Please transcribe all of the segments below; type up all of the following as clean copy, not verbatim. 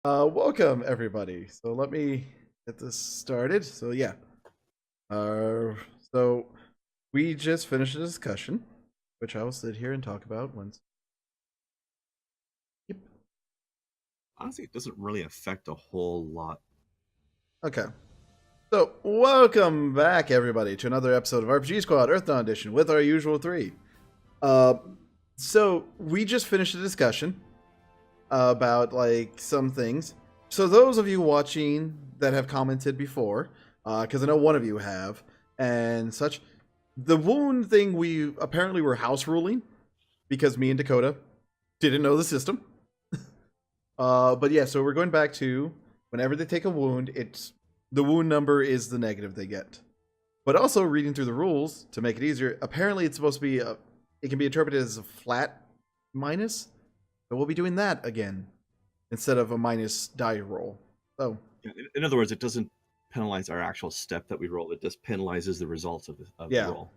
Welcome everybody. So let me get this started. Uh, so we just finished a discussion, which I will sit here and talk about once. Yep. Honestly, it doesn't really affect a whole lot. Okay. So welcome back everybody to another episode of RPG Squad Earthdawn Edition with our usual three. Uh, so we just finished a discussion about like some things. So those of you watching that have commented before, because I know one of you have and such, the wound thing we apparently were house ruling because me and Dakota didn't know the system. But yeah, so we're going back to whenever they take a wound, it's the wound number is the negative they get. But also reading through the rules to make it easier, apparently it's supposed to be it can be interpreted as a flat minus. But we'll be doing that again instead of a minus die roll. So, In other words, it doesn't penalize our actual step that we roll. It just penalizes the results of the yeah. roll.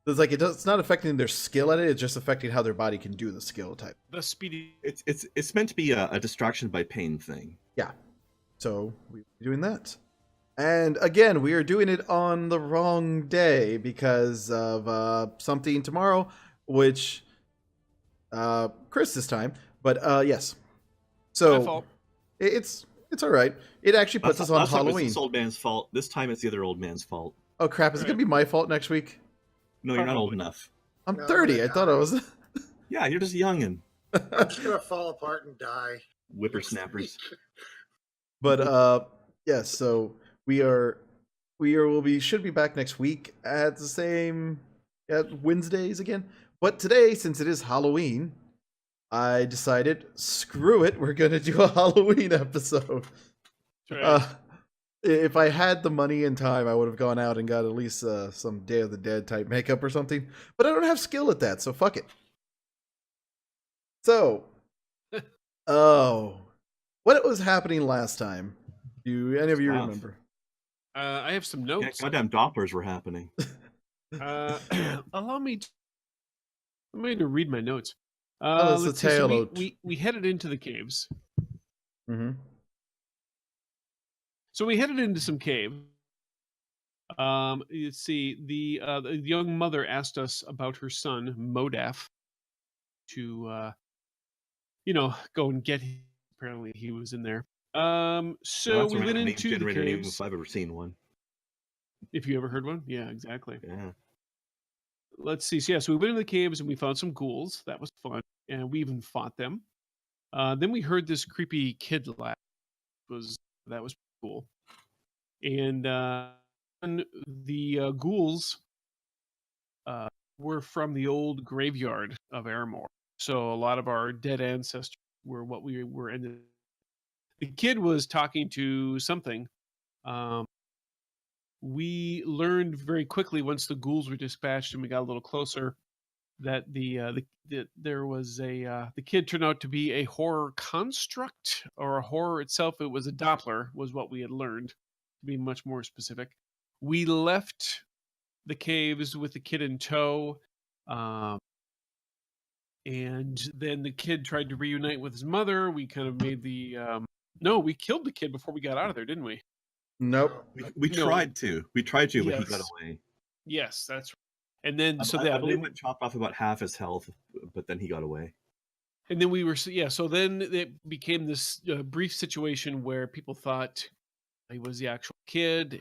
It's not affecting their skill at it, it's just affecting how their body can do the skill type. The speedy. It's meant to be a distraction by pain thing. Yeah. So, we're doing that. And again, we are doing it on the wrong day because of something tomorrow, which Chris this time. But yes. So My fault. It's all right. It actually puts us on last Halloween. Time it was this old man's fault. This time it's the other old man's fault. Oh crap! Is it gonna be my fault next week? No, you're not old enough. I'm 30. I thought I was. Yeah, you're just youngin'. I'm just gonna fall apart and die. Whippersnappers. But yes. So we should be back next week at the same at Wednesdays again. But today, since it is Halloween, I decided screw it. We're gonna do a Halloween episode. Right. If I had the money and time, I would have gone out and got at least some Day of the Dead type makeup or something. But I don't have skill at that, so fuck it. So, what was happening last time? Do any of you remember? I have some notes. Yeah, goddamn Dopplers were happening. Allow me to read my notes. That's the tale. So we headed into the caves. Mm-hmm. So we headed into some cave. Let's see. The young mother asked us about her son Modaf to go and get him. Apparently he was in there. So we went into the caves. If I've ever seen one. If you ever heard one, yeah, exactly. Yeah. Let's see. So we went into the caves and we found some ghouls. That was fun, and we even fought them. Then we heard this creepy kid laugh. That was cool. And the ghouls were from the old graveyard of Aramore. So a lot of our dead ancestors were what we were in. The kid was talking to something. We learned very quickly once the ghouls were dispatched and we got a little closer that there was the kid turned out to be a horror construct or a horror itself. It was a Doppler, was what we had learned, to be much more specific. We left the caves with the kid in tow, and then the kid tried to reunite with his mother. We kind of made we killed the kid before we got out of there, didn't we? Nope. We tried to, but he got away. Yes, that's right. And then I believe it chopped off about half his health, but then he got away. And then so then it became this brief situation where people thought he was the actual kid.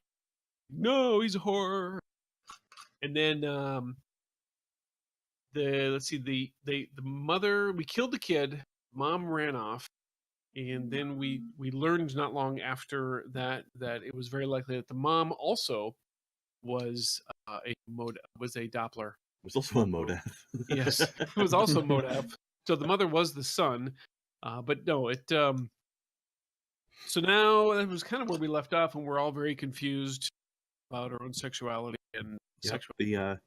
No, he's a horror. And then the mother, we killed the kid, mom ran off, and then we learned not long after that it was very likely that the mom also was a Doppler. It was also a Modaf. Yes, it was also Modaf. So the mother was the son, but no, it. So now that was kind of where we left off, and we're all very confused about our own sexuality and sexuality.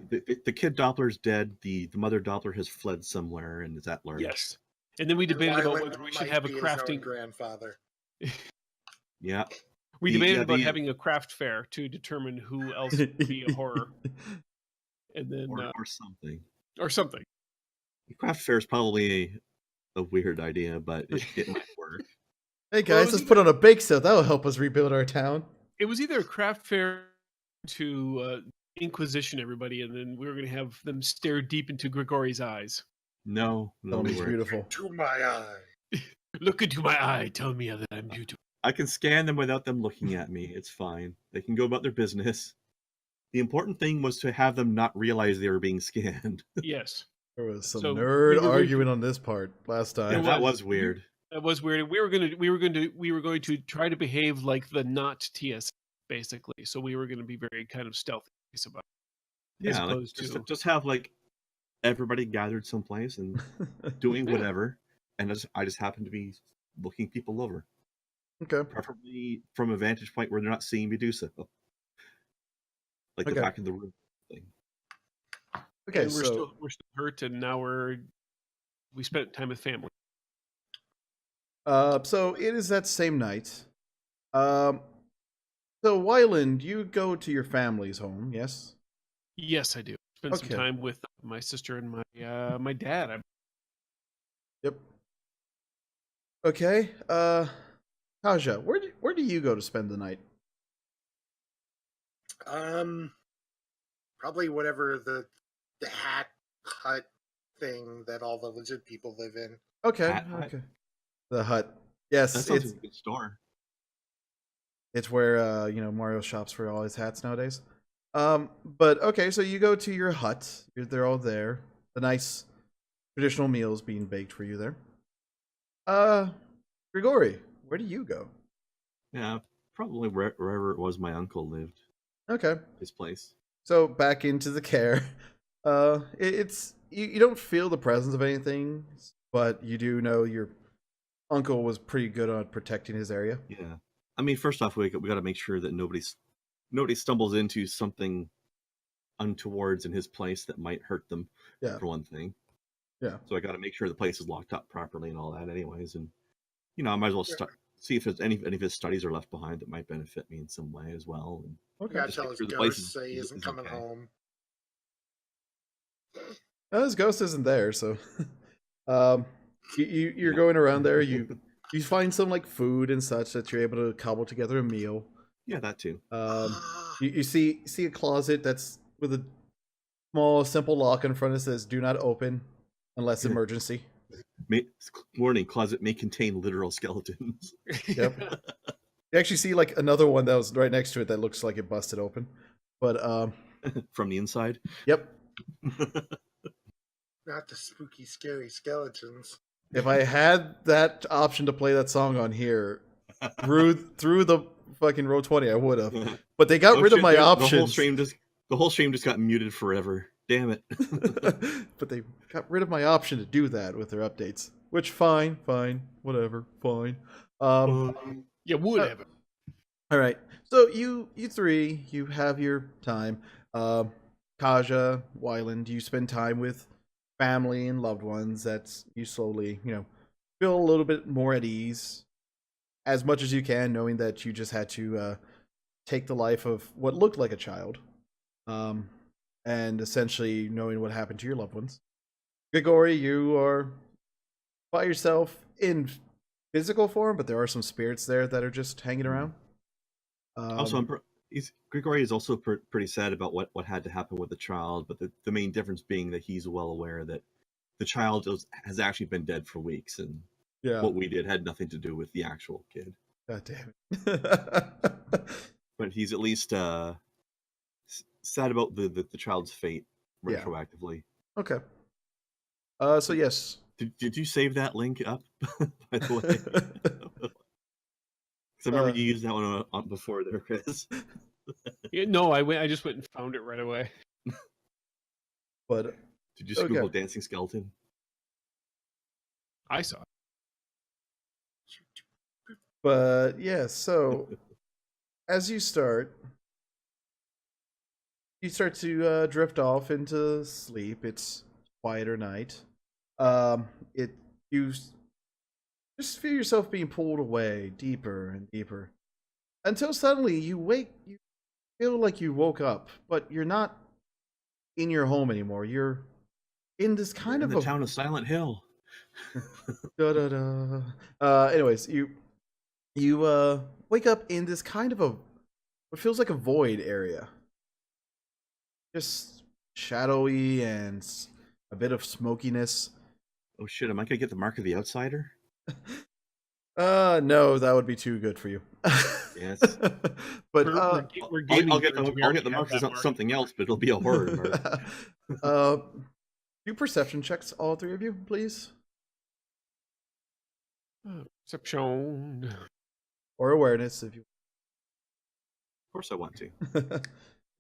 The kid Doppler's dead. The mother Doppler has fled somewhere and is at large. Yes, and then we debated about whether we should have a crafting grandfather. Yeah. We debated about having a craft fair to determine who else would be a horror. And then or something. The craft fair is probably a weird idea, but it might work. Hey Well, it guys, was let's put on a bake sale. That'll help us rebuild our town. It was either a craft fair to Inquisition everybody, and then we were going to have them stare deep into Grigori's eyes. No, Tell me we it's weren't. beautiful. To my eye. Look into my eye. Tell me that I'm beautiful. I can scan them without them looking at me. It's fine. They can go about their business. The important thing was to have them not realize they were being scanned. Yes. There was some So, nerd we were going argument to- on this part last Yeah, time. that was weird. That was weird. We were going to try to behave like the not TS basically. So we were going to be very kind of stealthy about it. As Yeah, like, opposed to just have like everybody gathered someplace and doing Yeah. whatever, and I just happened to be looking people over, Okay. preferably from a vantage point where they're not seeing me do so, like Okay. the back of the room thing. Okay, and so we're still hurt, and now we spent time with family. so it is that same night. So Wyland, you go to your family's home, yes? Yes, I do. Spend Okay. some time with my sister and my dad. Yep. Okay. Kaja, where do you go to spend the night? Probably whatever the hat hut thing that all the lizard people live in. Okay. Hat hut? Okay. The hut. Yes, That sounds it's like a good store. it's where Mario shops for all his hats nowadays. But okay, so you go to your hut. They're all there. The nice traditional meals being baked for you there. Grigori, where do you go? Yeah, probably wherever it was my uncle lived, Okay. his place. So back into the care. It's you don't feel the presence of anything, but you do know your uncle was pretty good on protecting his area. Yeah, I mean, first off, we got to make sure that nobody stumbles into something untowards in his place that might hurt them. Yeah. For one thing. Yeah. So I got to make sure the place is locked up properly and all that, anyways. And I might as well Sure. see if there's any of his studies are left behind that might benefit me in some way as well. And You Okay. gotta Just tell make his sure the place ghost say he is isn't coming okay. home. His ghost isn't there, so you're going around there. You find some like food and such that you're able to cobble together a meal. Yeah, that too. You see a closet that's with a small simple lock in front that says "Do not open unless emergency." Warning: closet may contain literal skeletons. Yep. You actually see like another one that was right next to it that looks like it busted open. But From the inside. yep. Not the spooky, scary skeletons. If I had that option to play that song on here through the fucking Roll20, I would have. But they got rid of my options. The whole stream just got muted forever. Damn it. But they got rid of my option to do that with their updates. Which fine, whatever, fine. Yeah, whatever. All right. So you three, you have your time. Kaja, Wyland, you spend time with family and loved ones. That's you slowly, feel a little bit more at ease, as much as you can, knowing that you just had to take the life of what looked like a child, and essentially knowing what happened to your loved ones. Grigori, you are by yourself in physical form, but there are some spirits there that are just hanging around. Also, Grigori is also pretty sad about what had to happen with the child, but the main difference being that he's well aware that the child has actually been dead for weeks, and yeah. what we did had nothing to do with the actual kid. God damn it. But he's at least sad about the child's fate Yeah. retroactively. Okay. So yes. Did you save that link up, by the way? Because I remember you used that one on before there, Chris. Yeah, no, I just went and found it right away. But Did you just Okay. Google dancing skeleton? I saw it. But yeah, so as you start to drift off into sleep. It's quieter night. You just feel yourself being pulled away deeper and deeper until suddenly you feel like you woke up, but you're not in your home anymore. You're in this kind in of the town of Silent Hill. anyways, You wake up in this kind of what feels like a void area. Just shadowy and a bit of smokiness. Oh shit, am I gonna get the mark of the outsider? No, that would be too good for you. Yes. But we're gaming I'll get nerds. We the already mark have as that something else, but it'll be a horror mark. do perception checks, all three of you, please. Perception. Or awareness, if you. Of course I want to.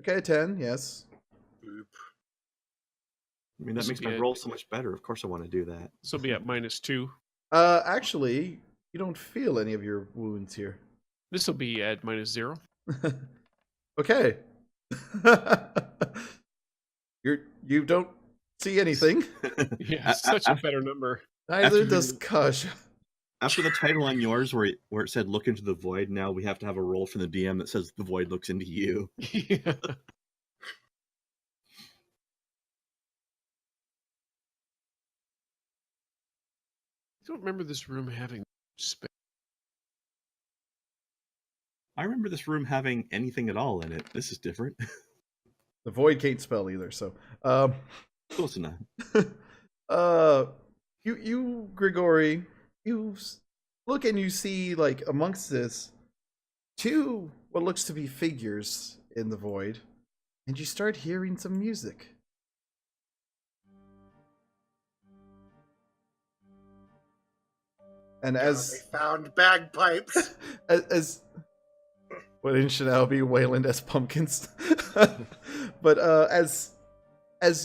Okay, 10, yes. Boop. I mean, that This makes would be my it. roll so much better. Of course I want to do that. This will be at -2. Actually, you don't feel any of your wounds here. This will be at -0. Okay. You don't see anything. Yeah, such a better number. Neither After does the- Kasha. After the title on yours, where it said "Look into the void," now we have to have a roll from the DM that says "The void looks into you." Yeah. I don't remember this room having space. I remember this room having anything at all in it. This is different. The void can't spell either, so Close enough. you Grigori, you look and you see, like, amongst this, two what looks to be figures in the void, and you start hearing some music. And They as found bagpipes. as wouldn't Chanel be Wayland as pumpkins? But as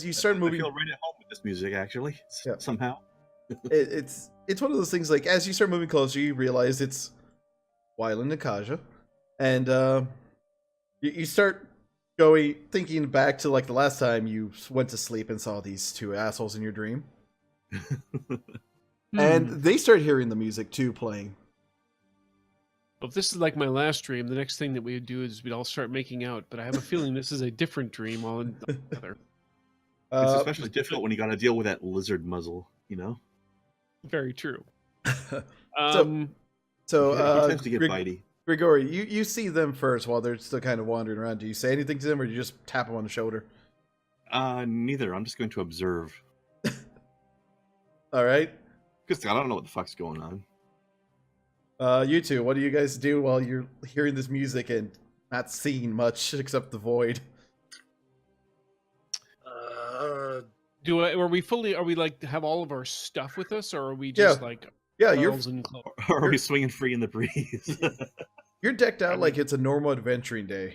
you start I moving, feel right at home with this music, actually. Yeah. Somehow. it's one of those things, like, as you start moving closer, you realize it's Wyland and Kaja, and you start thinking back to, like, the last time you went to sleep and saw these two assholes in your dream, and they start hearing the music too playing. If this is like my last dream, the next thing that we would do is we'd all start making out. But I have a feeling this is a different dream altogether. It's especially difficult when you got to deal with that lizard muzzle, you know? Very true. So He tends to get Grig- bitey. Grigori, you see them first while they're still kind of wandering around. Do you say anything to them, or do you just tap them on the shoulder? Neither. I'm just going to observe. All right. Because I don't know what the fuck's going on. You two, what do you guys do while you're hearing this music and not seeing much except the void? Are we like have all of our stuff with us, or are we just like Yeah, you're bells and clothes? Or are we swinging free in the breeze? you're decked out like it's a normal adventuring day.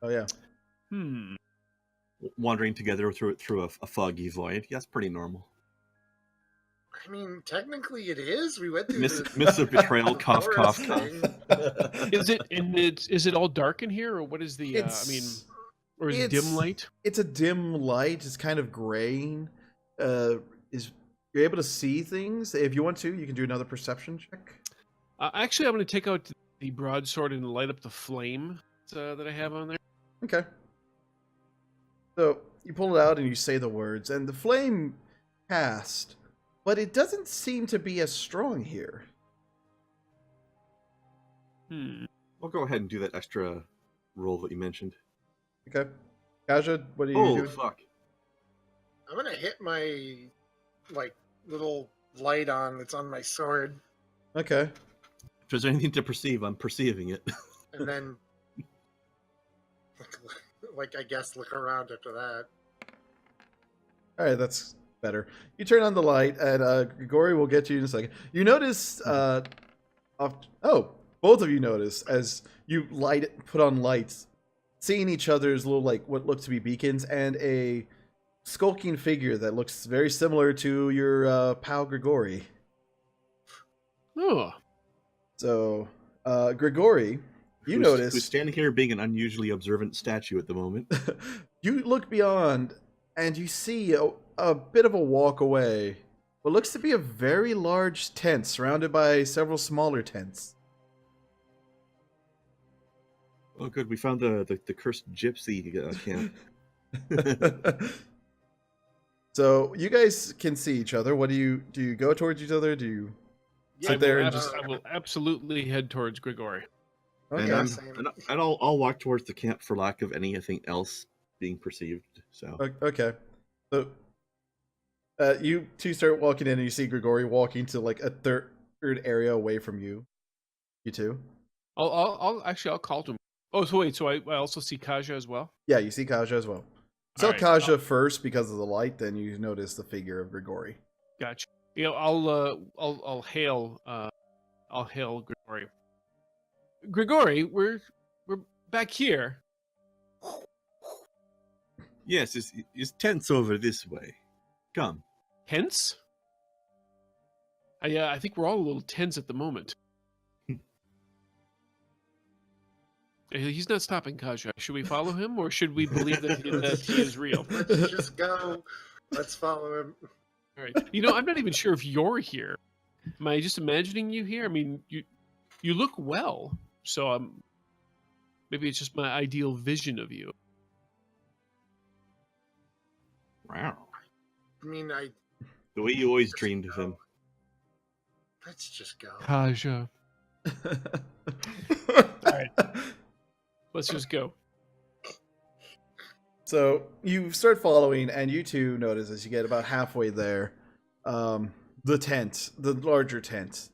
Oh yeah. Wandering together through a foggy void. Yeah, that's pretty normal. I mean, technically it is. We went through Miss of betrayal, cough, cough, forest cough. thing. Is it all dark in here, or what is the? Or is it dim light? It's a dim light. It's kind of graying. You're able to see things. If you want to, you can do another perception check. Actually, I'm going to take out the broadsword and light up the flame that I have on there. Okay. So you pull it out and you say the words, and the flame cast, but it doesn't seem to be as strong here. I'll go ahead and do that extra roll that you mentioned. Okay. Kaja, what do you Oh, do? fuck. I'm gonna hit my little light on that's on my sword, Okay. If there's anything to perceive, I'm perceiving it. and then I guess look around after that. All right, that's better. You turn on the light, and Grigori will get you in a second. You notice, both of you notice as you put on lights, seeing each other's little, like, what look to be beacons, and a skulking figure that looks very similar to your pal Grigori. Oh, So, Grigori, you notice Who's standing here being an unusually observant statue at the moment. you look beyond, and you see a bit of a walk away. What looks to be a very large tent surrounded by several smaller tents. Oh, good. We found the cursed gypsy camp. So you guys can see each other. What do you go towards each other? Do you? Yeah, there and I will absolutely head towards Grigori. Okay. And, same. and I'll walk towards the camp for lack of anything else being perceived. So Okay. So you two start walking in, and you see Grigori walking to like a third area away from you. You two. I'll call to him. Oh, so wait, so I also see Kaja as well. Yeah, you see Kaja as well. So All right, Kaja first because of the light, then you notice the figure of Grigori. Gotcha. You know, I'll hail Grigori. Grigori, we're back here. yes, it's tents over this way. Come. Tense? I think we're all a little tense at the moment. He's not stopping Kaja. Should we follow him, or should we believe that he is real? Let's just go. Let's follow him. All right. You know, I'm not even sure if you're here. Am I just imagining you here? I mean, you look well, so maybe it's just my ideal vision of you. Wow. I mean, The way you always dreamed of him. let's just go. Kaja. All right. Let's just go. So you start following, and you two notice as you get about halfway there, the tent, the larger tent,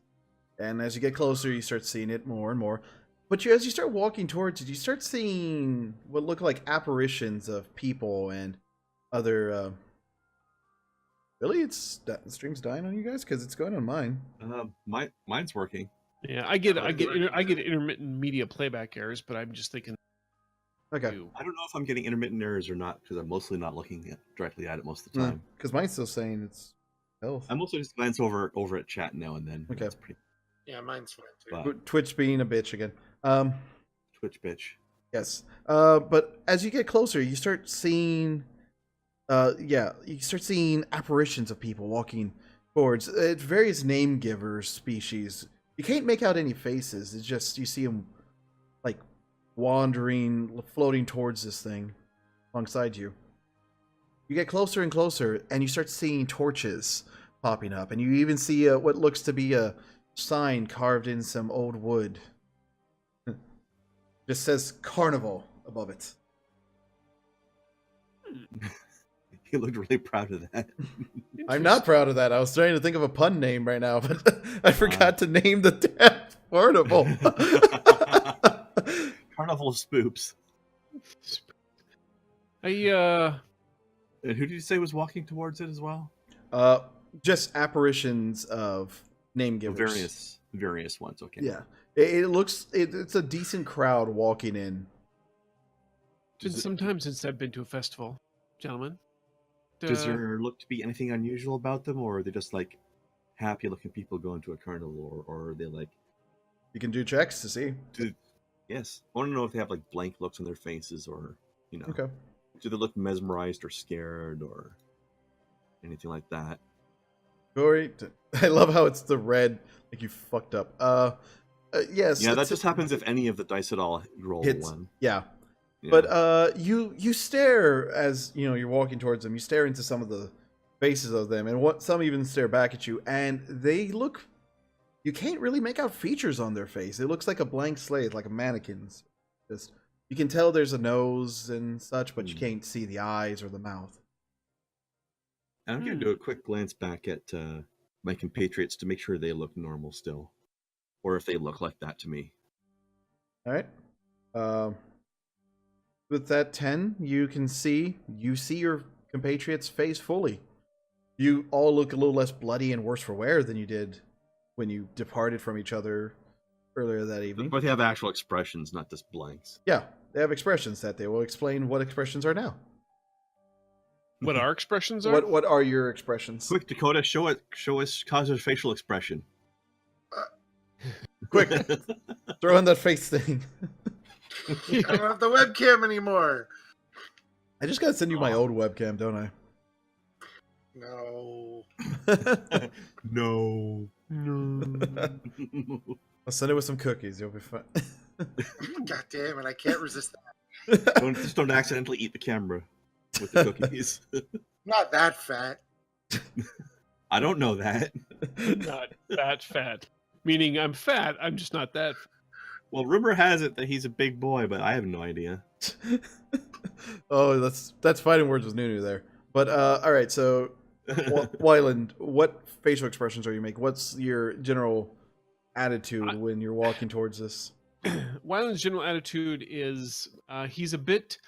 and as you get closer, you start seeing it more and more. But as you start walking towards it, you start seeing what look like apparitions of people and other. Really, the stream's dying on you guys because it's going on mine. Mine's working. Yeah, I get intermittent media playback errors, but I'm just thinking. Okay. I don't know if I'm getting intermittent errors or not because I'm mostly not looking directly at it most of the time. Because mine's still saying it's health. I mostly just glance over at chat now and then. Okay. That's pretty Yeah, mine's fine too. But- Twitch being a bitch again. Twitch bitch. Yes. But as you get closer, you start seeing, you start seeing apparitions of people walking towards various name givers species. You can't make out any faces. It's just you see them like wandering, floating towards this thing alongside you. You get closer and closer, and you start seeing torches popping up, and you even see what looks to be a sign carved in some old wood. Just says Carnival above it. He looked really proud of that. I'm not proud of that. I was trying to think of a pun name right now, but I forgot to name the damn Carnival. Carnival of Spoops. I And who did you say was walking towards it as well? Just apparitions of name givers. Various ones. Okay. Yeah, it looks it's a decent crowd walking in. It's been some time since I've been to a festival, gentlemen. Does there look to be anything unusual about them, or are they just like happy-looking people going to a carnival, or are they like? You can do checks to see. Yes, I want to know if they have like blank looks on their faces, or Okay. do they look mesmerized or scared or anything like that? Corey, I love how it's the red, like you fucked up. Yes. Yeah, that just happens if any of the dice at all roll a hits. one. Yeah. Yeah. But you stare as you're walking towards them. You stare into some of the faces of them, and some even stare back at you, and they look. You can't really make out features on their face. It looks like a blank slate, like a mannequin's. Just you can tell there's a nose and such, but you can't see the eyes or the mouth. And I'm going to do a quick glance back at my compatriots to make sure they look normal still, or if they look like that to me. All right. With that 10, you see your compatriot's face fully. You all look a little less bloody and worse for wear than you did when you departed from each other earlier that evening. But they have actual expressions, not just blanks. Yeah, they have expressions that they will explain what expressions are now. What our expressions are? What are your expressions? Quick, Dakota, show us Kaza's facial expression. Quick, throw in that face thing. I don't have the webcam anymore. I just gotta send you my old webcam, don't I? No. No. I'll send it with some cookies. You'll be fine. God damn it! I can't resist that. Don't accidentally eat the camera with the cookies. Not that fat. I don't know that. Not that fat. Meaning I'm fat. I'm just not that. Well, rumor has it that he's a big boy, but I have no idea. Oh, that's fighting words with Nunu there. But all right, so Wyland, what facial expressions are you making? What's your general attitude when you're walking towards this? Wyland's general attitude is he's a bit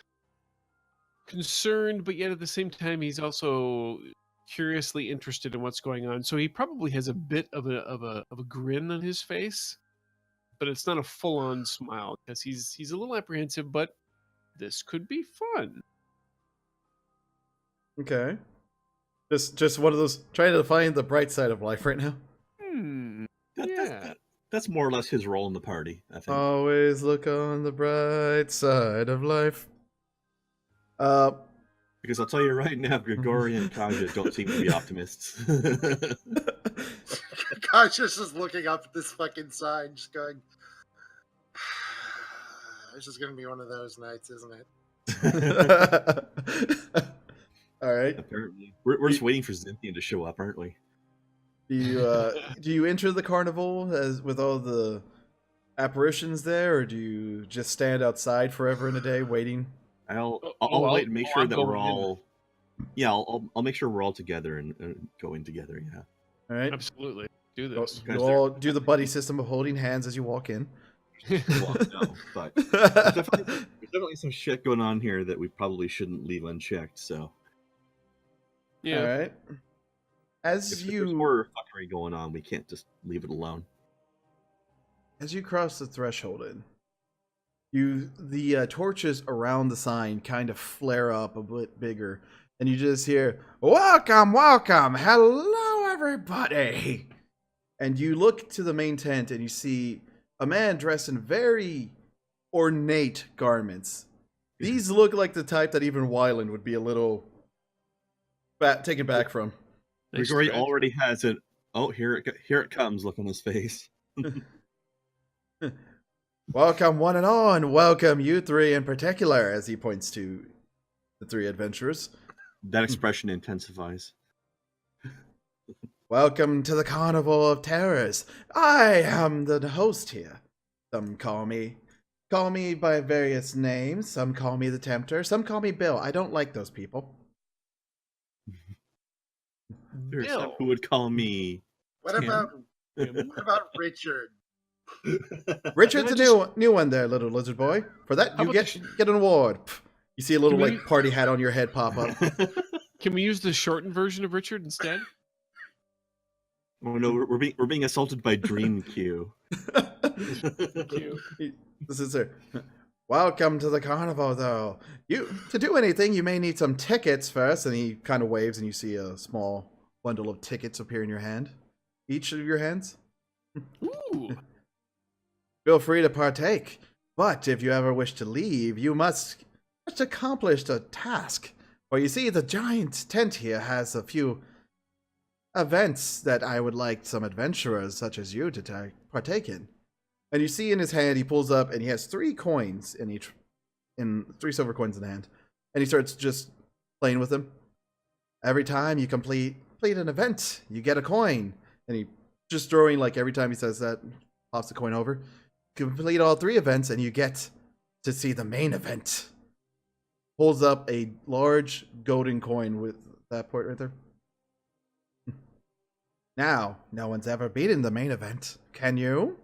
concerned, but yet at the same time he's also curiously interested in what's going on. So he probably has a bit of a grin on his face, but it's not a full-on smile because he's a little apprehensive. But this could be fun. Okay, just one of those trying to find the bright side of life right now. That's more or less his role in the party, I think. Always look on the bright side of life. Because I'll tell you right now, Grigori and Kaja don't seem to be optimists. Kaja's just looking up at this fucking sign, just going, "It's just gonna be one of those nights, isn't it?" All right. Apparently, we're just waiting for Zynthian to show up, aren't we? Do you enter the carnival as with all the apparitions there, or do you just stand outside forever and a day waiting? I'll wait and make sure that we're all. Yeah, I'll make sure we're all together and going together. Yeah. All right. Absolutely. Do this. You all do the buddy system of holding hands as you walk in. Well, no, but there's definitely some shit going on here that we probably shouldn't leave unchecked. So. Yeah. All right. If there's more fuckery going on, we can't just leave it alone. As you cross the threshold the torches around the sign kind of flare up a bit bigger, and you just hear, "Welcome, welcome, hello everybody!" And you look to the main tent and you see a man dressed in very ornate garments. These look like the type that even Wyland would be a little taken back from. Grigori already has it. Oh, here it comes. Look on his face. Welcome one and all, and welcome you three in particular, as he points to the three adventurers. That expression intensifies. Welcome to the Carnival of Terrors. I am the host here. Some call me by various names. Some call me the Tempter. Some call me Bill. I don't like those people. There's some who would call me. What about Richard? Richard's a new one there, little lizard boy. For that, you get an award. You see a little party hat on your head pop up. Can we use the shortened version of Richard instead? Oh no, we're being assaulted by Dream Q. This is her. Welcome to the carnival, though. To do anything, you may need some tickets first. And he kind of waves, and you see a small bundle of tickets appear in your hand. Each of your hands. Ooh. Feel free to partake. But if you ever wish to leave, you must accomplish a task. For you see, the giant tent here has a few events that I would like some adventurers such as you to partake in. And you see in his hand, he pulls up and he has 3 coins in 3 silver coins in the hand. And he starts just playing with them. Every time you complete an event, you get a coin. And he just throwing, like, every time he says that, pops the coin over. Complete all 3 events and you get to see the main event. Pulls up a large golden coin with that port right there. Now, no one's ever beaten the main event. Can you?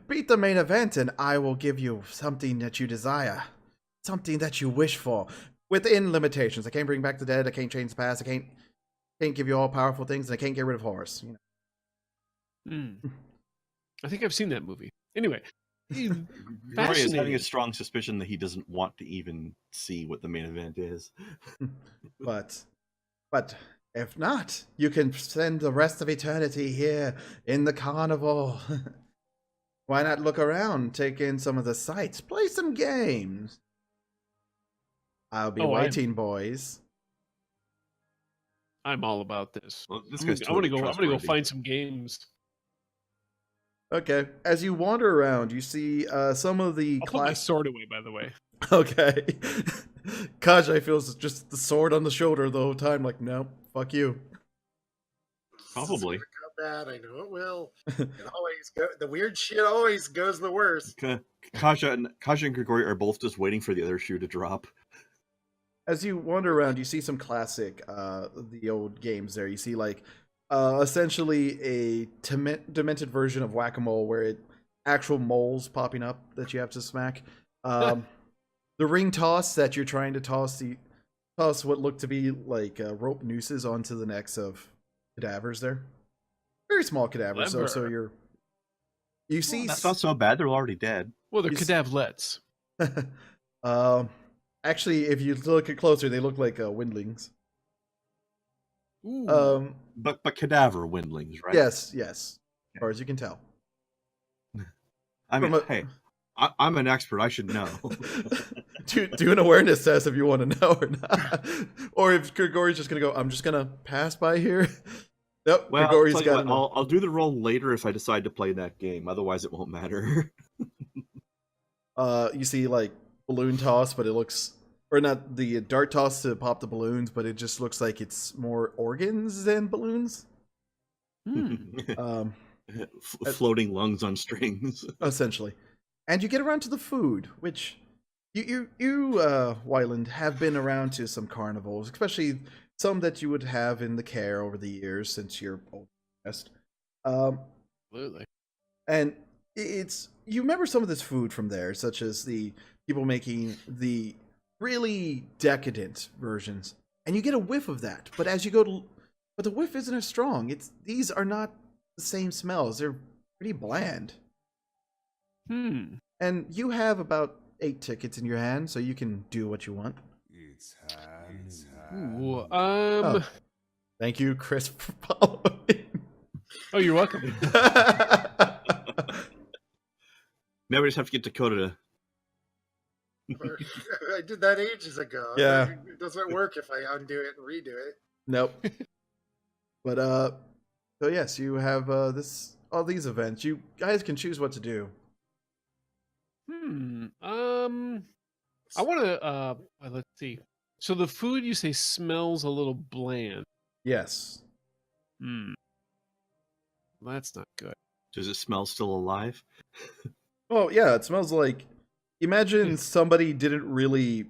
Beat the main event and I will give you something that you desire. Something that you wish for. Within limitations. I can't bring back the dead. I can't change the past. I can't give you all powerful things. And I can't get rid of horrors. You know. I think I've seen that movie. Anyway. Grigori is having a strong suspicion that he doesn't want to even see what the main event is. But if not, you can spend the rest of eternity here in the carnival. Why not look around, take in some of the sights, play some games? I'll be waiting, boys. I'm all about this. Well, this guy's I'm gonna go trustworthy. find some games. Okay. As you wander around, you see some of the I'll put my sword away, by the way. Okay. Kajai feels just the sword on the shoulder the whole time, like, no, fuck you. Probably. bad. I know it will. The weird shit always goes the worst. Kaja and Grigori are both just waiting for the other shoe to drop. As you wander around, you see some classic, the old games there. You see, like, essentially a demented version of Whack-A-Mole where actual moles popping up that you have to smack. The ring toss that you're trying to toss what look to be like rope nooses onto the necks of cadavers there. Very small cadavers, so you see... Well, that's not so bad. They're already dead. Well, they're cadaverlets. Actually, if you look at closer, they look like windlings. Ooh. But cadaver windlings, right? Yes. As far as you can tell. I mean, hey, I'm an expert. I should know. do an awareness test if you want to know or not. Or if Grigori's just going to go, I'm just going to pass by here. Nope, Well, Grigori's got I'll do the roll later if I decide to play that game. Otherwise, it won't matter. You see, like, balloon toss, but it looks... Or not the dart toss to pop the balloons, but it just looks like it's more organs than balloons. Floating lungs on strings. Essentially. And you get around to the food, which you Wyland, have been around to some carnivals, especially some that you would have in the care over the years since you're old west. Absolutely. And you remember some of this food from there, such as the people making the really decadent versions, and you get a whiff of that. But but the whiff isn't as strong. These are not the same smells. They're pretty bland. And you have about 8 tickets in your hand, so you can do what you want. Ooh, Thank you, Chris, for following. Oh, you're welcome. Now we just have to get Dakota to... I did that ages ago. Yeah. It doesn't work if I undo it and redo it. Nope. But so yes, you have all these events. You guys can choose what to do. I want to let's see. So the food you say smells a little bland. Yes. That's not good. Does it smell still alive? Well, yeah, it smells like... Imagine somebody didn't really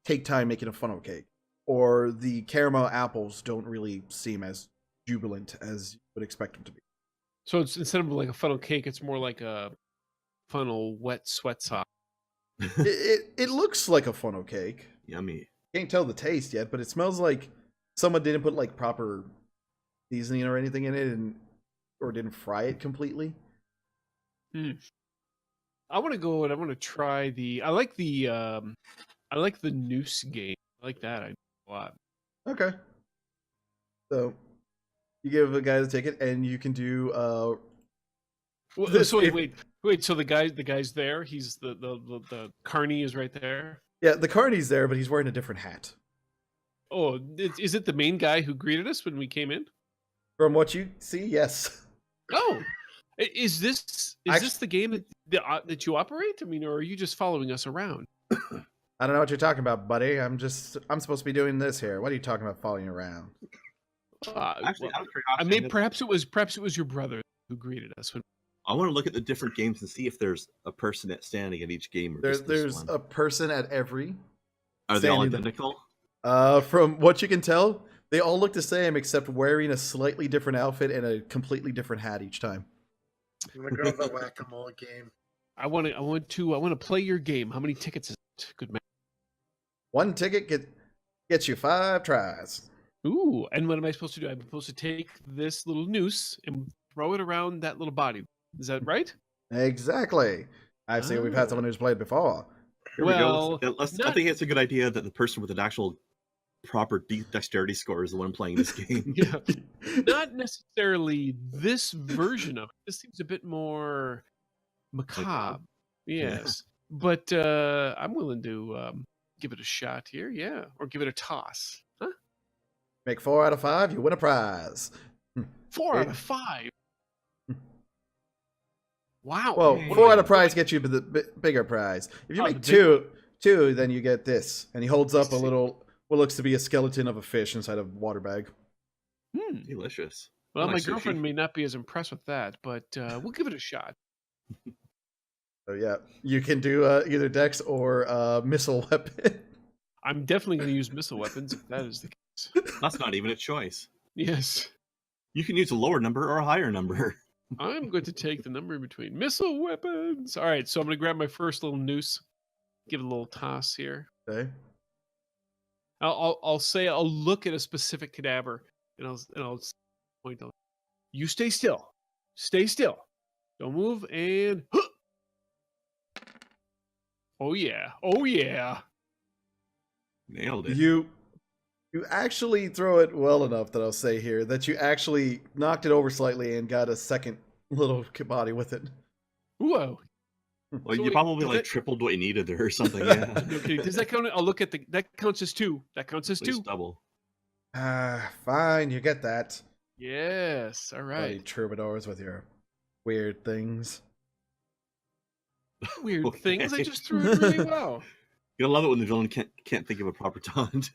take time making a funnel cake, or the caramel apples don't really seem as jubilant as you would expect them to be. So it's instead of like a funnel cake, it's more like a funnel wet sweat sock. It looks like a funnel cake. Yummy. Can't tell the taste yet, but it smells like someone didn't put like proper seasoning or anything in it, or didn't fry it completely. I want to go and I want to try I like the noose game. I like that a lot. Okay. So you give a guy the ticket, and you can do. So wait. So the guy's there. He's the carny is right there. Yeah, the carny's there, but he's wearing a different hat. Oh, is it the main guy who greeted us when we came in? From what you see, yes. Oh, is this the game that you operate? I mean, or are you just following us around? I don't know what you're talking about, buddy. I'm supposed to be doing this here. What are you talking about following around? Actually, perhaps it was your brother who greeted us. I want to look at the different games and see if there's a person standing at each game. Or there's a person at every. Are they all identical? From what you can tell, they all look the same except wearing a slightly different outfit and a completely different hat each time. I'm gonna go to the Whack-A-Mole game. I want to play your game. How many tickets is it? Good man. 1 ticket gets you 5 tries. Ooh, and what am I supposed to do? I'm supposed to take this little noose and throw it around that little body. Is that right? Exactly. I see we've had someone who's played before. Here we go. I think it's a good idea that the person with an actual proper dexterity score is the one playing this game. Yeah. Not necessarily this version of it. This seems a bit more macabre. Yes. Yeah. But I'm willing to give it a shot here, yeah. Or give it a toss. Huh? Make 4 out of 5, you win a prize. 4 out of 5? Wow. Well, 4 out of prize gets you the bigger prize. If you make two, then you get this. And he holds up a little, what looks to be a skeleton of a fish inside a water bag. Delicious. Well, like my sushi. girlfriend may not be as impressed with that, but we'll give it a shot. So yeah, you can do either dex or missile weapon. I'm definitely going to use missile weapons if that is the case. That's not even a choice. Yes. You can use a lower number or a higher number. I'm going to take the number in between. Missile weapons. All right, so I'm going to grab my first little noose. Give it a little toss here. Okay. I'll say I'll look at a specific cadaver and I'll point out. You stay still. Stay still. Don't move and oh yeah. Oh yeah. Nailed it. You actually throw it well enough that I'll say here that you actually knocked it over slightly and got a second little body with it. Whoa. Well, So you wait, probably does like that- tripled what you needed there or something. Yeah. No kidding. Does that count? I'll look at that counts as 2. That counts as At least 2. double. Fine, you get that. Yes. All Bloody right. troubadours with your weird things. Weird Okay. things. I just threw it really well. You'll love it when the villain can't think of a proper taunt.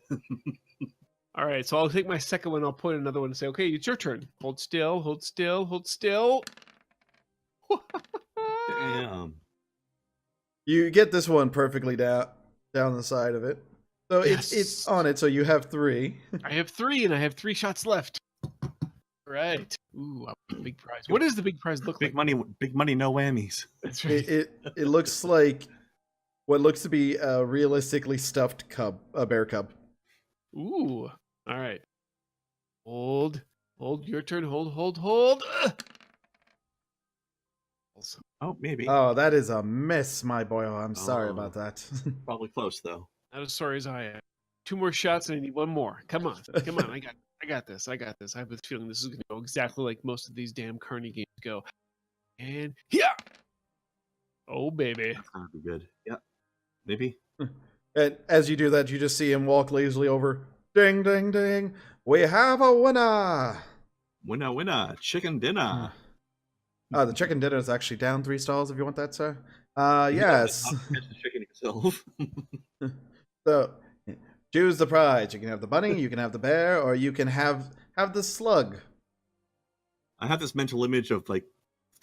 All right, so I'll take my second one. I'll point another one and say, "Okay, it's your turn. Hold still. Hold still. Hold still." Damn. You get this one perfectly down the side of it. So it's Yes. on it, so you have 3. I have 3, and I have 3 shots left. Right. Ooh, I want a big prize. What does the big prize look Big like? money, no whammies. That's right. It looks like what looks to be a realistically stuffed a bear cub. Ooh. All right. Hold. Hold. Your turn. Hold. Hold. Hold. Oh, maybe. Oh, that is a miss, my boy. Oh, I'm sorry Oh. about that. Probably close though. Not as sorry as I am. 2 more shots, and I need 1 more. Come on. Come on. I got this. I got this. I have a feeling this is going to go exactly like most of these damn Carney games go. And yeah. Oh, baby. That's gonna be good. Yeah. Maybe. And as you do that, you just see him walk lazily over. Ding, ding, ding. We have a winner. Winner. Chicken dinner. The chicken dinner is actually down 3 stalls if you want that, sir. Yes. Catch the chicken yourself. So choose the prize. You can have the bunny, you can have the bear, or you can have the slug. I have this mental image of like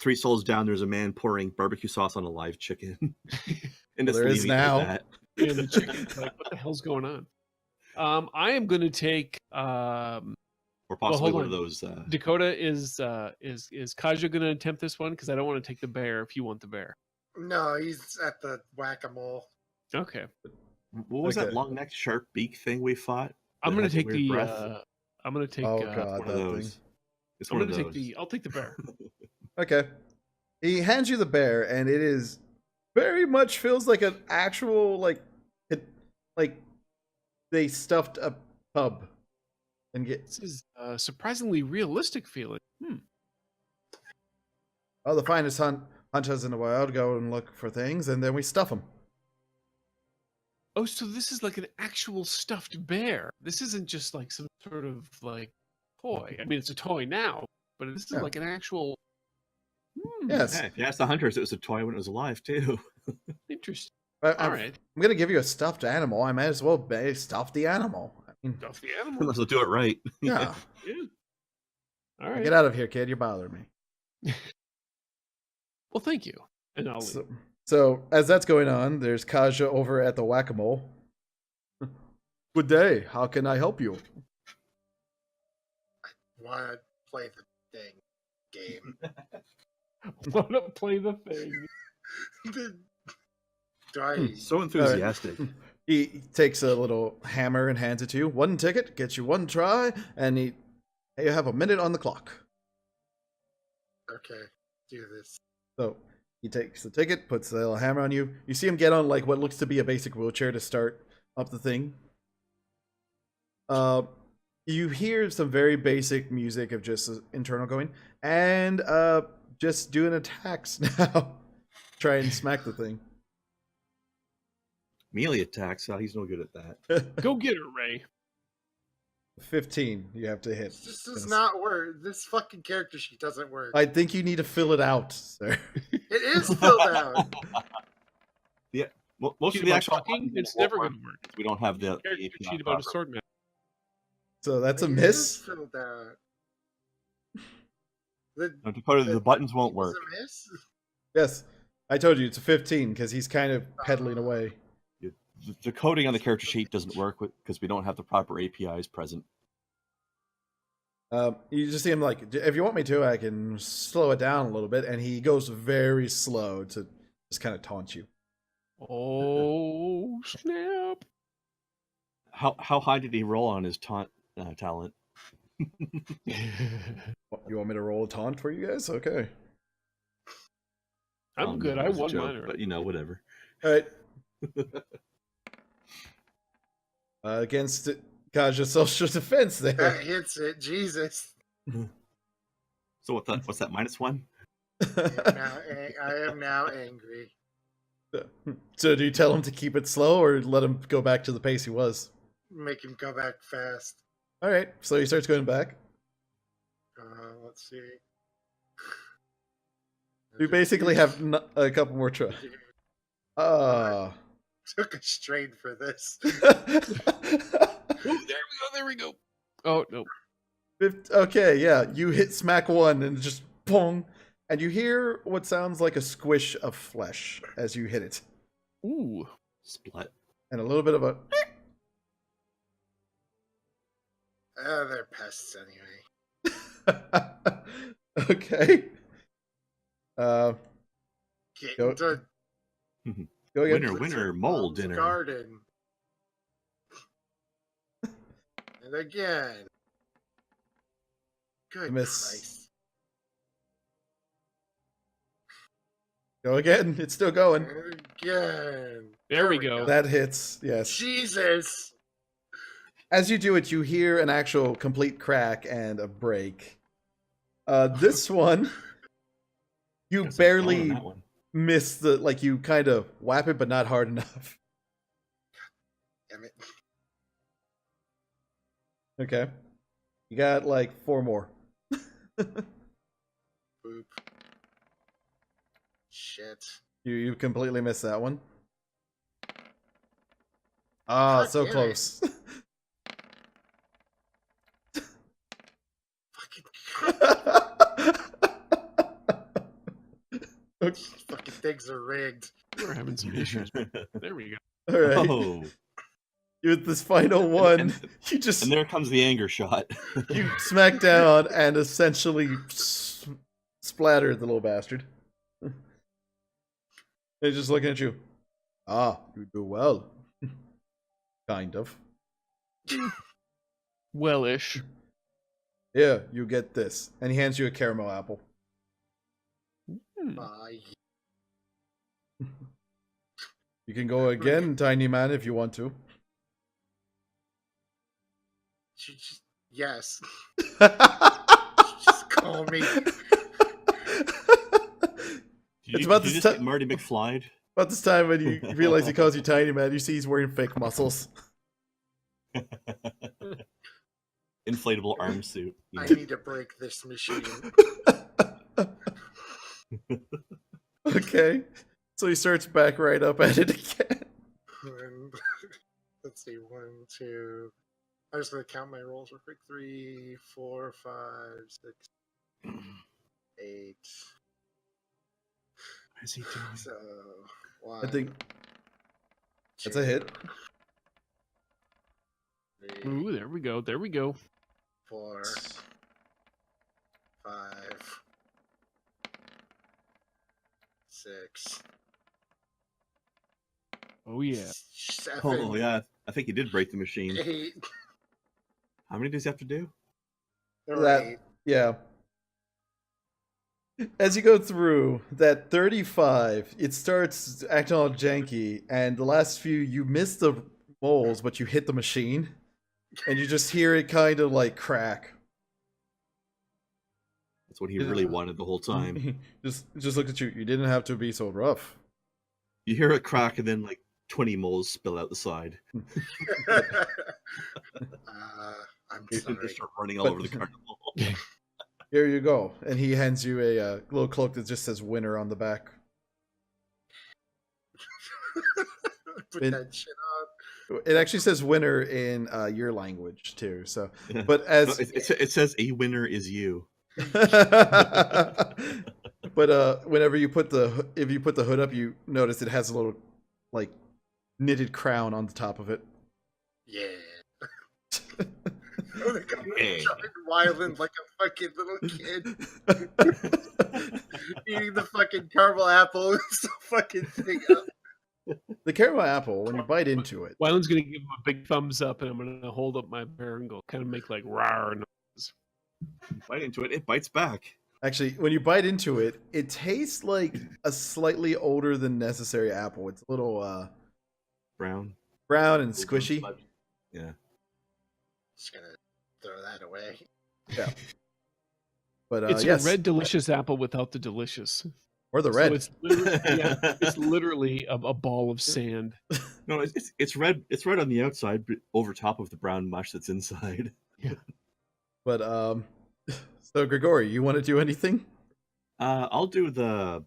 3 souls down. There's a man pouring barbecue sauce on a live chicken, and just There is leaving it at now. that. And the chicken's like, what the hell's going on? I am going to take Or possibly hold one on. of those. Dakota. Is Kaja going to attempt this one? Because I don't want to take the bear if you want the bear. No, he's at the whack-a-mole. Okay. What was Okay. that long necked sharp beak thing we fought? I'm that going had to take weird the. breath? I'm going to take. Oh, God. One of that those. thing. It's I'm one going of to those. take the. I'll take the bear. Okay. He hands you the bear, and it is very much feels like an actual like they stuffed a pub and get. This is surprisingly realistic feeling. Oh, the finest hunters in the world go and look for things, and then we stuff them. Oh, so this is like an actual stuffed bear. This isn't just like some sort of like toy. I mean, it's a toy now, but this is Yeah. like an actual. Yes. Yeah, if you ask the hunters, it was a toy when it was alive too. Interesting. All All right. I'm gonna give you a stuffed animal. I might as well stuff the animal. I mean, Stuff the animal. Unless they'll do it right. yeah. Yeah. All right. Get out of here, kid. You're bothering me. Well, thank you. And I'll leave. So as that's going on, there's Kaja over at the whack-a-mole. Good day. How can I help you? Want to play the thing game? Want to play the thing? Do I? So enthusiastic. He takes a little hammer and hands it to you. 1 ticket gets you 1 try, and you have a minute on the clock. Okay, do this. So he takes the ticket, puts the little hammer on you. You see him get on like what looks to be a basic wheelchair to start up the thing. You hear some very basic music of just internal going, and just doing attacks now. Try and smack the thing. Melee attacks. He's no good at that. Go get her, Ray. 15 you have to hit. This does not work. This fucking character sheet doesn't work. I think you need to fill it out, sir. It is filled out. Yeah. Most Sheet of the about actual talking, buttons it's won't never work going to work. if we don't have the Character API sheet about a proper. sword man. So that's a It is miss. filled out. No, Dakota, the buttons won't work. Was a miss? Yes, I told you it's a 15 because he's kind of pedaling away. The coding on the character sheet doesn't work because we don't have the proper APIs present. You just see him like, if you want me to, I can slow it down a little bit, and he goes very slow to just kind of taunt you. Oh snap! How high did he roll on his taunt talent? You want me to roll a taunt for you guys? Okay. I'm good. No, I it was a won joke, mine already. but whatever. All right. Against Kaja's social defense there. That hits it. Jesus. So what's that, -1? I am now angry. So do you tell him to keep it slow or let him go back to the pace he was? Make him go back fast. All right. So he starts going back. Let's see. We basically have a couple more tries. Took a strain for this. Ooh, there we go. Oh no. Okay, yeah. You hit smack one and just pong. And you hear what sounds like a squish of flesh as you hit it. Ooh. Split. And a little bit of a... They're pests anyway. Okay. Get Go- into Go again. Winner, mole mom's dinner. garden. And again. Good Miss. Christ. Go again. It's still going. And again. There we go. That hits. Yes. Jesus. As you do it, you hear an actual complete crack and a break. This one, you Guess I'm calling barely that one. miss the, like, you kind of whap it, but not hard enough. Damn it. Okay. You got like 4 more. Boop. Shit. You completely missed that one. Ah, God so damn it. close. Okay. Fucking things are rigged. We're having some issues. There we go. All right. Oh, With this final one, you just and there comes the anger shot. you smack down and essentially splattered the little bastard. He's just looking at you. Ah, you do well. Kind of. Well-ish. Here, you get this. And he hands you a caramel apple. Bye. You can go again, tiny man, if you want to. Yes. It's Just call me. about Did this you just time. get Marty McFly. About this time when you realize he calls you tiny man, you see he's wearing fake muscles. Inflatable arm suit. I need to break this machine. Okay. So he starts back right up at it again. And, let's see, 1, 2. I'm just gonna count my rolls real quick. 3, 4, 5, 6, 8. What is he doing? So 1. I think that's a hit. 3, Ooh, there we go. There we go. 4, 5, 6. Oh yeah. 7, Oh yeah, I think he did break the machine. 8. How many does he have to do? That- 8. Yeah. As you go through that 35, it starts acting all janky, and the last few you miss the moles, but you hit the machine, and you just hear it kind of like crack. That's what he really wanted the whole time. just look at you. You didn't have to be so rough. You hear a crack and then like 20 moles spill out the side. I'm They sorry. start running all over the carnival. Here you go. And he hands you a little cloak that just says winner on the back. Put It- that shit on. It actually says winner in your language too. So, but as No, it says a winner is you. But whenever you put if you put the hood up, you notice it has a little like knitted crown on the top of it. Yeah. Oh my god, Hey. John Wyland like a fucking little kid eating the fucking caramel apple and the fucking thing up. The caramel apple, when you bite into it, Wyland's gonna give him a big thumbs up, and I'm gonna hold up my bear and go kind of make like rawr noise. Bite into it, it bites back. actually, when you bite into it, it tastes like a slightly older than necessary apple. It's a little Brown. brown and squishy. Yeah. Just gonna throw that away. Yeah. But It's yes, a red delicious apple without the delicious. or the So red. it's literally, it's literally a ball of sand. No, it's red. It's red on the outside, but over top of the brown mush that's inside. But so Grigori, you want to do anything? I'll do the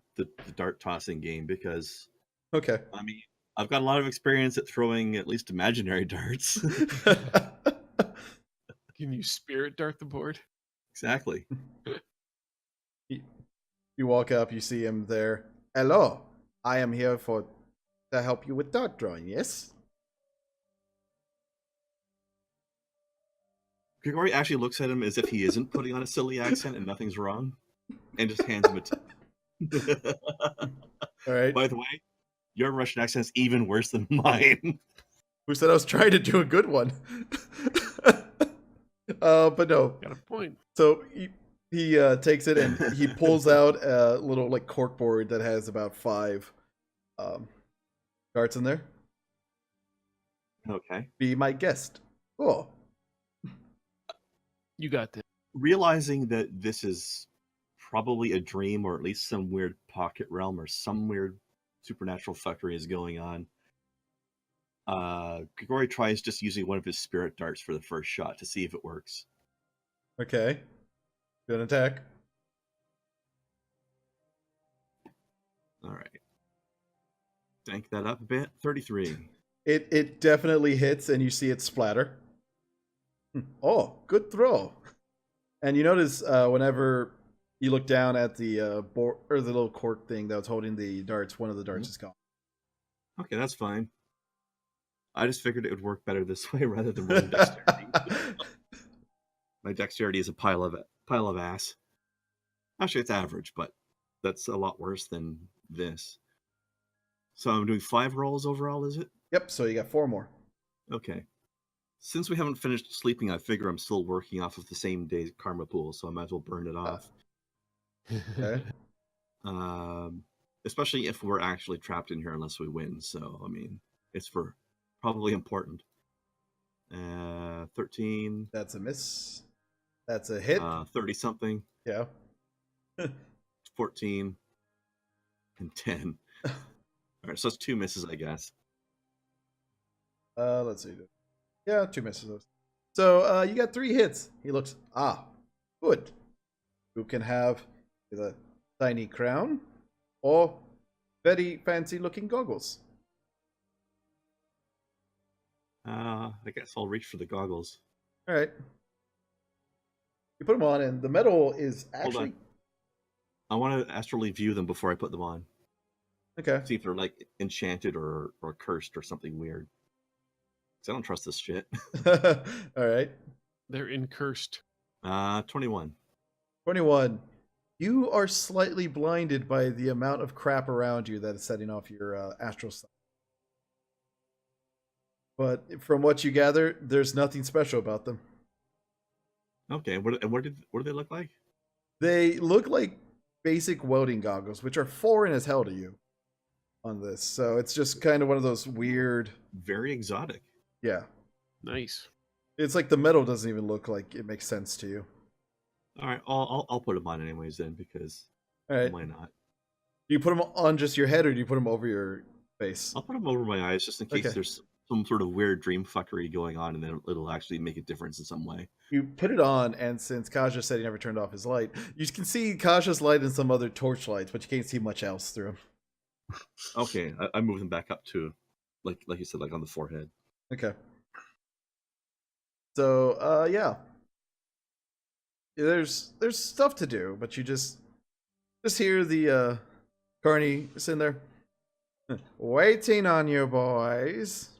dart tossing game because Okay. I mean I've got a lot of experience at throwing at least imaginary darts. Can you spirit dart the board? Exactly. You walk up, you see him there. Hello, I am here to help you with dart drawing. Yes. Grigori actually looks at him as if he isn't putting on a silly accent and nothing's wrong, and just hands him a tip. All right. By the way, your Russian accent's even worse than mine. Who said I was trying to do a good one? But no. Got a point. So he takes it and he pulls out a little like cork board that has about 5 darts in there. Okay. Be my guest. Oh. You got this. Realizing that this is probably a dream or at least some weird pocket realm or some weird supernatural fuckery is going on, Grigori tries just using one of his spirit darts for the first shot to see if it works. Okay. Good attack. All right. Tank that up a bit. 33. It definitely hits and you see it splatter. Oh, good throw. And you notice whenever you look down at the board or the little cork thing that was holding the darts, one of the darts is gone. Okay, that's fine. I just figured it would work better this way rather than rolling dexterity. My dexterity is a pile of ass. Actually, it's average, but that's a lot worse than this. So I'm doing 5 rolls overall, is it? Yep, so you got 4 more. Okay. Since we haven't finished sleeping, I figure I'm still working off of the same day's karma pool, so I might as well burn it off. Okay. Especially if we're actually trapped in here unless we win. So, I mean, it's for probably important. 13. That's a miss. That's a hit. 30-something. Yeah. 14. And 10. All right, so that's 2 misses, I guess. Let's see. Yeah, 2 misses. So you got 3 hits. He looks good. Who can have the tiny crown or very fancy looking goggles? I guess I'll reach for the goggles. All right. You put them on, and the metal is Hold actually on. I want to astrally view them before I put them on. okay. See if they're like enchanted or cursed or something weird. Because I don't trust this shit. All right. They're incursed. 21. 21. You are slightly blinded by the amount of crap around you that is setting off your astral sight. But from what you gather, there's nothing special about them. Okay, what do they look like? They look like basic welding goggles, which are foreign as hell to you on this. So it's just kind of one of those weird. Very exotic. Yeah. Nice. It's like the metal doesn't even look like it makes sense to you. All right, I'll put them on anyways then because All right. why not? Do you put them on just your head or do you put them over your face? I'll put them over my eyes just in case Okay. there's some sort of weird dream fuckery going on, and then it'll actually make a difference in some way. You put it on, and since Kaja said he never turned off his light, you can see Kaja's light and some other torch lights, but you can't see much else through them. Okay, I move them back up to, like you said, like on the forehead. Okay. So, yeah. there's stuff to do, but you just hear the Carney sitting there waiting on you boys.